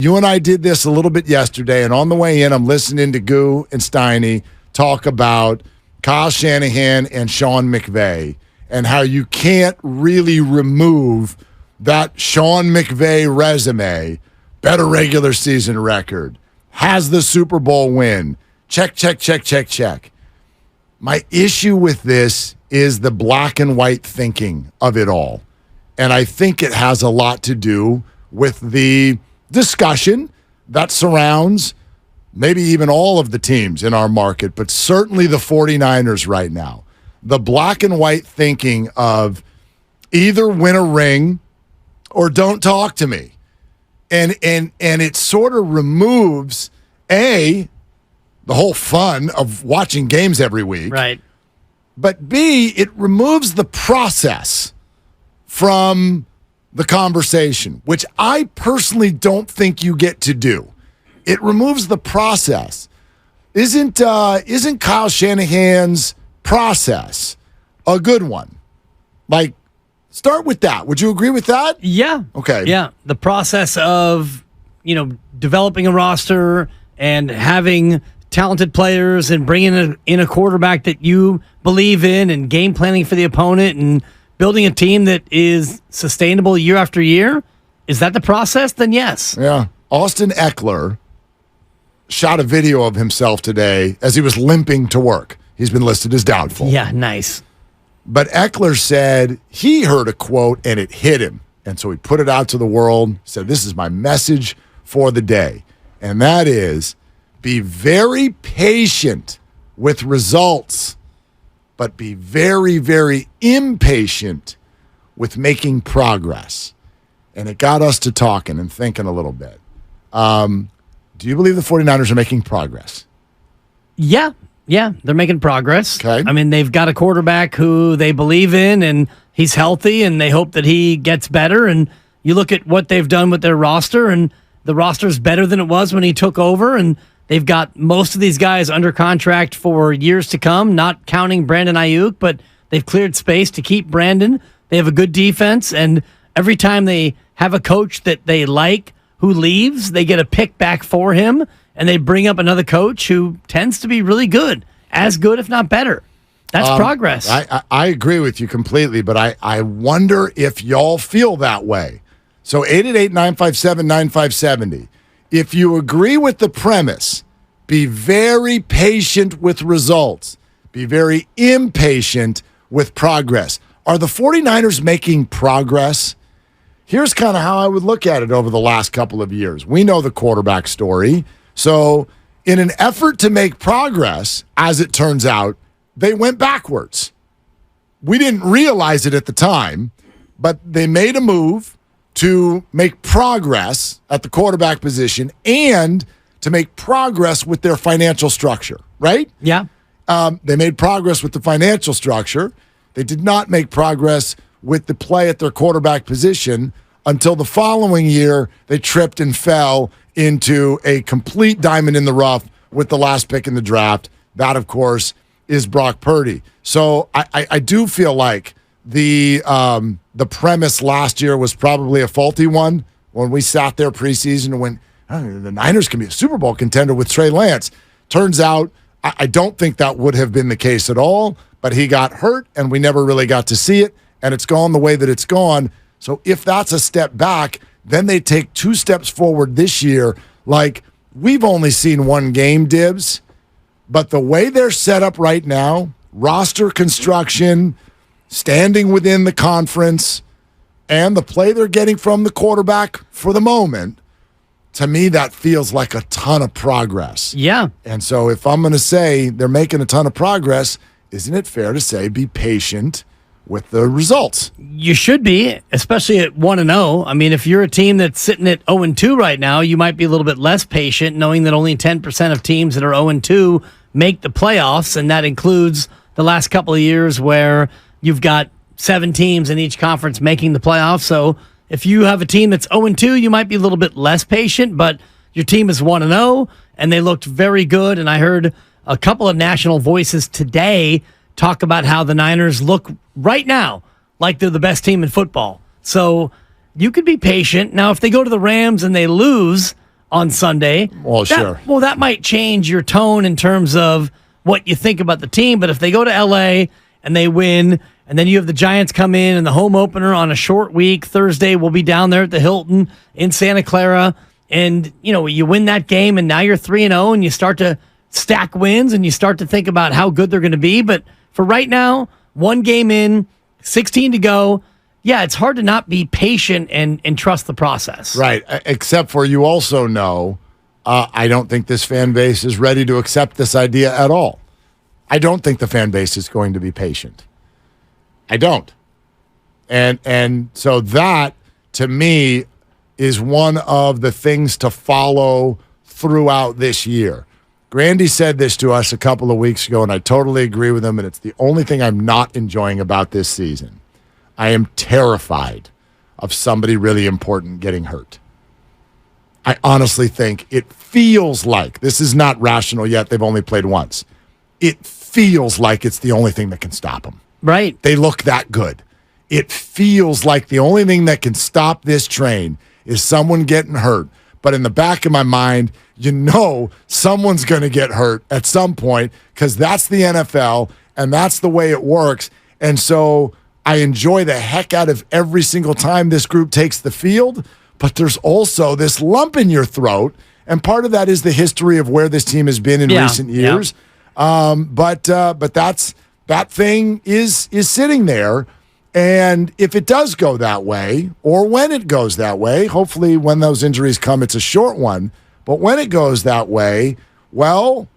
You and I did this a little bit yesterday, and on the way in, I'm listening to Goo and Steiny talk about Kyle Shanahan and Sean McVay and how you can't really remove that Sean McVay resume, better regular season record, has the Super Bowl win, check, check, check, check, check. My issue with this is the black and white thinking of it all. And I think it has a lot to do with the discussion that surrounds maybe even all of the teams in our market, but certainly the 49ers right now. The black and white thinking of either win a ring or don't talk to me. And it sort of removes, the whole fun of watching games every week. Right. But B, it removes the process from the conversation, which I personally don't think you get to do. It removes the process. Isn't Kyle Shanahan's process a good one? Like, start with that. Would you agree with that? Yeah. Okay. Yeah. The process of, developing a roster and having talented players and bringing in a quarterback that you believe in and game planning for the opponent and building a team that is sustainable year after year. Is that the process? Then yes. Yeah. Austin Eckler shot a video of himself today as he was limping to work. He's been listed as doubtful. Yeah, nice. But Eckler said he heard a quote and it hit him. And so he put it out to the world, said, this is my message for the day. And that is, be very patient with results, but be very, very impatient with making progress. And it got us to talking and thinking a little bit. Do you believe the 49ers are making progress? Yeah, they're making progress. Okay. I mean, they've got a quarterback who they believe in, and he's healthy, and they hope that he gets better. And you look at what they've done with their roster, and the roster's better than it was when he took over, and they've got most of these guys under contract for years to come, not counting Brandon Ayuk, but they've cleared space to keep Brandon. They have a good defense, and every time they have a coach that they like who leaves, they get a pick back for him, and they bring up another coach who tends to be really good, as good, if not better. That's progress. I agree with you completely, but I wonder if y'all feel that way. So 888-957-9570. If you agree with the premise, be very patient with results. Be very impatient with progress. Are the 49ers making progress? Here's kind of how I would look at it over the last couple of years. We know the quarterback story. So in an effort to make progress, as it turns out, they went backwards. We didn't realize it at the time, but they made a move to make progress at the quarterback position and to make progress with their financial structure, right? Yeah. They made progress with the financial structure. They did not make progress with the play at their quarterback position until the following year they tripped and fell into a complete diamond in the rough with the last pick in the draft. That, of course, is Brock Purdy. So I do feel like the premise last year was probably a faulty one when we sat there preseason and went, the Niners can be a Super Bowl contender with Trey Lance. Turns out, I don't think that would have been the case at all, but he got hurt and we never really got to see it, and it's gone the way that it's gone. So if that's a step back, then they take 2 steps forward this year. Like, we've only seen one game, Dibs, but the way they're set up right now, roster construction, standing within the conference, and the play they're getting from the quarterback for the moment, to me, that feels like a ton of progress. Yeah. And so if I'm going to say they're making a ton of progress, isn't it fair to say be patient with the results? You should be, especially at 1-0. I mean, if you're a team that's sitting at 0-2 right now, you might be a little bit less patient, knowing that only 10% of teams that are 0-2 make the playoffs, and that includes the last couple of years where you've got 7 teams in each conference making the playoffs. So if you have a team that's 0-2, you might be a little bit less patient, but your team is 1-0, and they looked very good. And I heard a couple of national voices today talk about how the Niners look right now like they're the best team in football. So you could be patient. Now, if they go to the Rams and they lose, on Sunday. Well, sure. Well, that might change your tone in terms of what you think about the team. But if they go to L.A. and they win, and then you have the Giants come in and the home opener on a short week, Thursday, we'll be down there at the Hilton in Santa Clara. And, you win that game, and now you're 3-0, and you start to stack wins, and you start to think about how good they're going to be. But for right now, one game in, 16 to go, yeah, it's hard to not be patient and trust the process. Right, except for you also know, I don't think this fan base is ready to accept this idea at all. I don't think the fan base is going to be patient. I don't. And so that, to me, is one of the things to follow throughout this year. Grandy said this to us a couple of weeks ago, and I totally agree with him, and it's the only thing I'm not enjoying about this season. I am terrified of somebody really important getting hurt. I honestly think it feels like, this is not rational yet, they've only played once. It feels like it's the only thing that can stop them. Right. They look that good. It feels like the only thing that can stop this train is someone getting hurt. But in the back of my mind, someone's going to get hurt at some point because that's the NFL and that's the way it works. And so I enjoy the heck out of every single time this group takes the field, but there's also this lump in your throat. And part of that is the history of where this team has been in recent years. But that thing is sitting there. And if it does go that way, or when it goes that way, hopefully when those injuries come, it's a short one. But when it goes that way, well,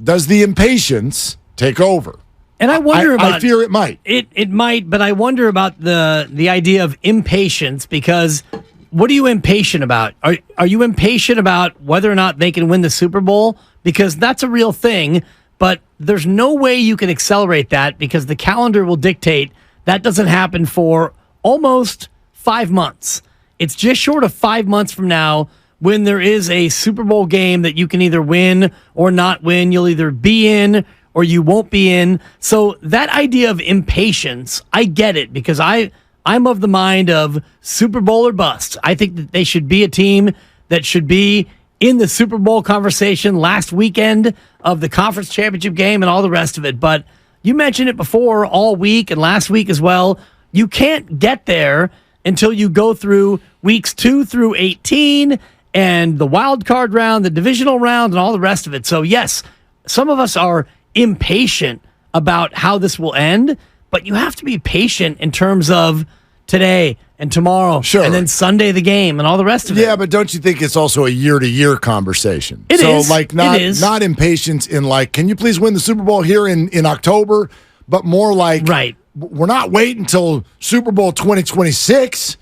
does the impatience take over? And I wonder about. I fear it might. It might, but I wonder about the idea of impatience, because what are you impatient about? Are you impatient about whether or not they can win the Super Bowl? Because that's a real thing, but there's no way you can accelerate that because the calendar will dictate that doesn't happen for almost 5 months. It's just short of 5 months from now when there is a Super Bowl game that you can either win or not win. You'll either be in or you won't be in. So that idea of impatience, I get it because I'm of the mind of Super Bowl or bust. I think that they should be a team that should be in the Super Bowl conversation last weekend of the conference championship game and all the rest of it. But you mentioned it before all week and last week as well. You can't get there until you go through weeks 2 through 18 and the wild card round, the divisional round, and all the rest of it. So, yes, some of us are impatient about how this will end, but you have to be patient in terms of today and tomorrow, sure, and then Sunday the game and all the rest of it. Yeah, but don't you think it's also a year-to-year conversation? It is. So, not impatience in can you please win the Super Bowl here in October, but more like, right, we're not waiting until Super Bowl 2026.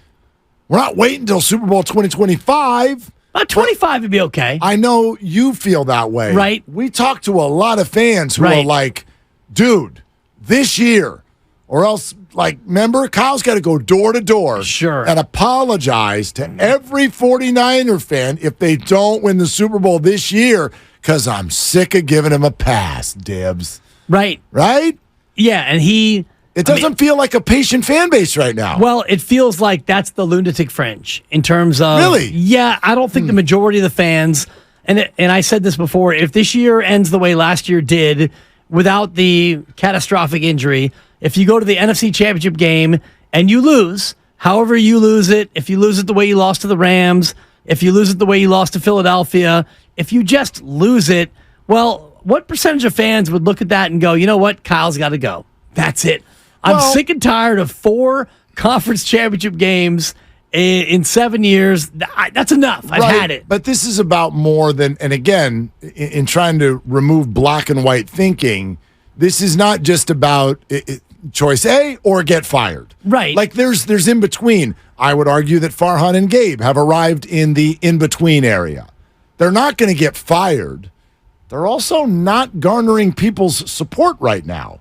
We're not waiting until Super Bowl 2025. 25 would be okay. I know you feel that way. Right. We talk to a lot of fans who are like, dude, this year, or else, remember, Kyle's got to go door to door and apologize to every 49er fan if they don't win the Super Bowl this year because I'm sick of giving him a pass, Dibs. Right. Right? Yeah, and it doesn't feel like a patient fan base right now. Well, it feels like that's the lunatic fringe in terms of... Really? Yeah, I don't think the majority of the fans, and I said this before, if this year ends the way last year did, without the catastrophic injury, if you go to the NFC Championship game and you lose, however you lose it, if you lose it the way you lost to the Rams, if you lose it the way you lost to Philadelphia, if you just lose it, well, what percentage of fans would look at that and go, you know what, Kyle's got to go. That's it. I'm sick and tired of 4 conference championship games in 7 years. That's enough. I've had it. But this is about more than, and again, in trying to remove black and white thinking, this is not just about choice A or get fired. Right. There's in between. I would argue that Farhan and Gabe have arrived in the in-between area. They're not going to get fired. They're also not garnering people's support right now.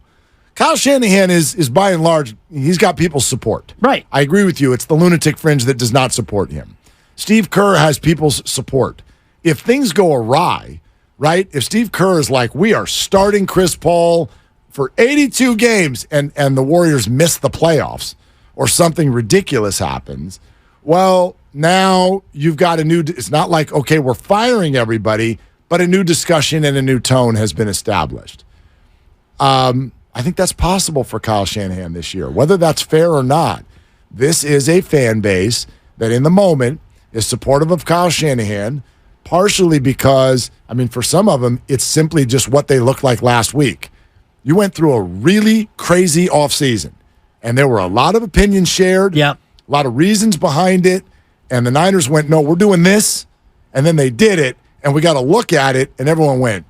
Kyle Shanahan is by and large, he's got people's support. Right. I agree with you. It's the lunatic fringe that does not support him. Steve Kerr has people's support. If things go awry, right, if Steve Kerr is like, we are starting Chris Paul for 82 games and the Warriors miss the playoffs or something ridiculous happens, Well, now you've got it's not like, okay, we're firing everybody, but a new discussion and a new tone has been established. I think that's possible for Kyle Shanahan this year. Whether that's fair or not, this is a fan base that in the moment is supportive of Kyle Shanahan, partially because, for some of them, it's simply just what they looked like last week. You went through a really crazy offseason, and there were a lot of opinions shared, Yep. a lot of reasons behind it, and the Niners went, no, we're doing this, and then they did it, and we got to look at it, and everyone went,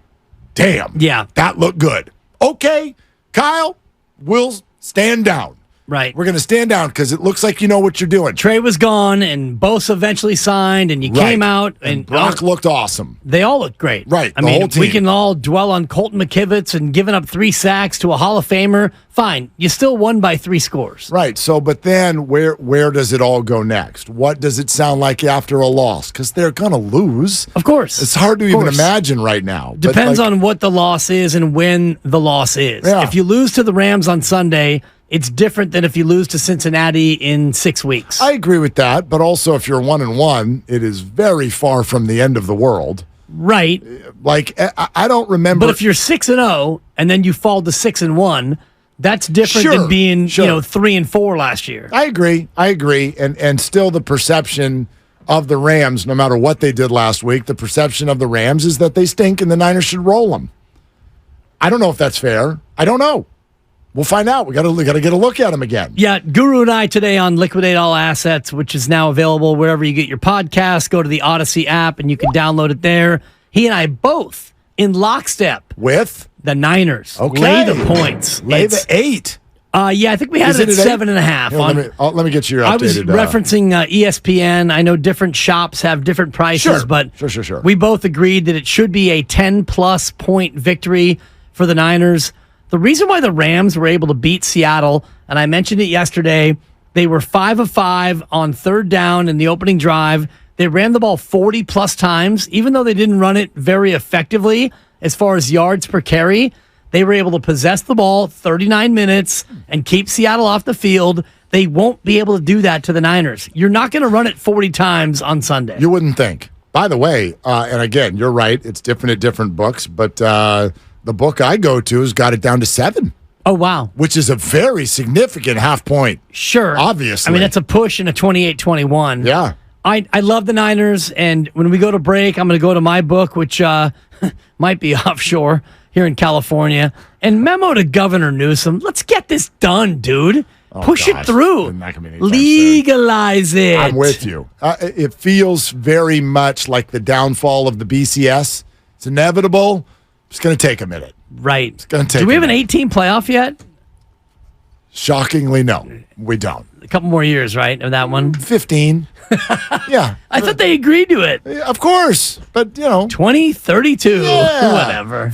damn, Yeah. that looked good. Okay, Kyle, we'll stand down. Right. We're going to stand down because it looks like you know what you're doing. Trey was gone, and Bosa eventually signed, and you came out. And Brock looked awesome. They all looked great. Right, I the mean, whole team. we can all dwell on Colton McKivitz and giving up 3 sacks to a Hall of Famer. Fine. You still won by 3 scores. Right. So, but then where does it all go next? What does it sound like after a loss? Because they're going to lose. Of course. It's hard to even imagine right now. Depends on what the loss is and when the loss is. Yeah. If you lose to the Rams on Sunday, it's different than if you lose to Cincinnati in 6 weeks. I agree with that, but also if you're 1-1, it is very far from the end of the world. Right. Like I don't remember. But if you're 6-0 and then you fall to 6-1, that's different Sure, than being, sure. 3-4 last year. I agree. And still the perception of the Rams, no matter what they did last week, the perception of the Rams is that they stink and the Niners should roll them. I don't know if that's fair. I don't know. We'll find out. We got to get a look at them again. Yeah, Guru and I today on Liquidate All Assets, which is now available wherever you get your podcasts. Go to the Odyssey app and you can download it there. He and I both in lockstep With the Niners. okay. Lay the points. Lay It's- the 8. Yeah, I think we had Is it at it at 7.5. Here, let me get you your updated. I was referencing ESPN. I know different shops have different prices, Sure. but Sure. we both agreed that it should be a 10-plus point victory for the Niners. The reason why the Rams were able to beat Seattle, and I mentioned it yesterday, they were 5 of 5 on 3rd down in the opening drive. They ran the ball 40-plus times, even though they didn't run it very effectively as far as yards per carry. They were able to possess the ball 39 minutes and keep Seattle off the field. They won't be able to do that to the Niners. You're not going to run it 40 times on Sunday. You wouldn't think. By the way, and again, you're right. It's different at different books, but the book I go to has got it down to 7. Oh, wow. Which is a very significant half point. Sure. Obviously. I mean, that's a push in a 28-21. Yeah. I love the Niners, and when we go to break, I'm going to go to my book, which might be offshore here in California, and memo to Governor Newsom. Let's get this done, dude. Push gosh. it through. Isn't that gonna be anytime soon? Legalize it. I'm with you. It feels very much like the downfall of the BCS. It's inevitable. It's going to take a minute. Right. It's gonna take Do we have a an 18 playoff yet? Shockingly, no. We don't. A couple more years, right, of that one? 15. Yeah. I thought they agreed to it. Of course. But, 2032. Yeah. Whatever.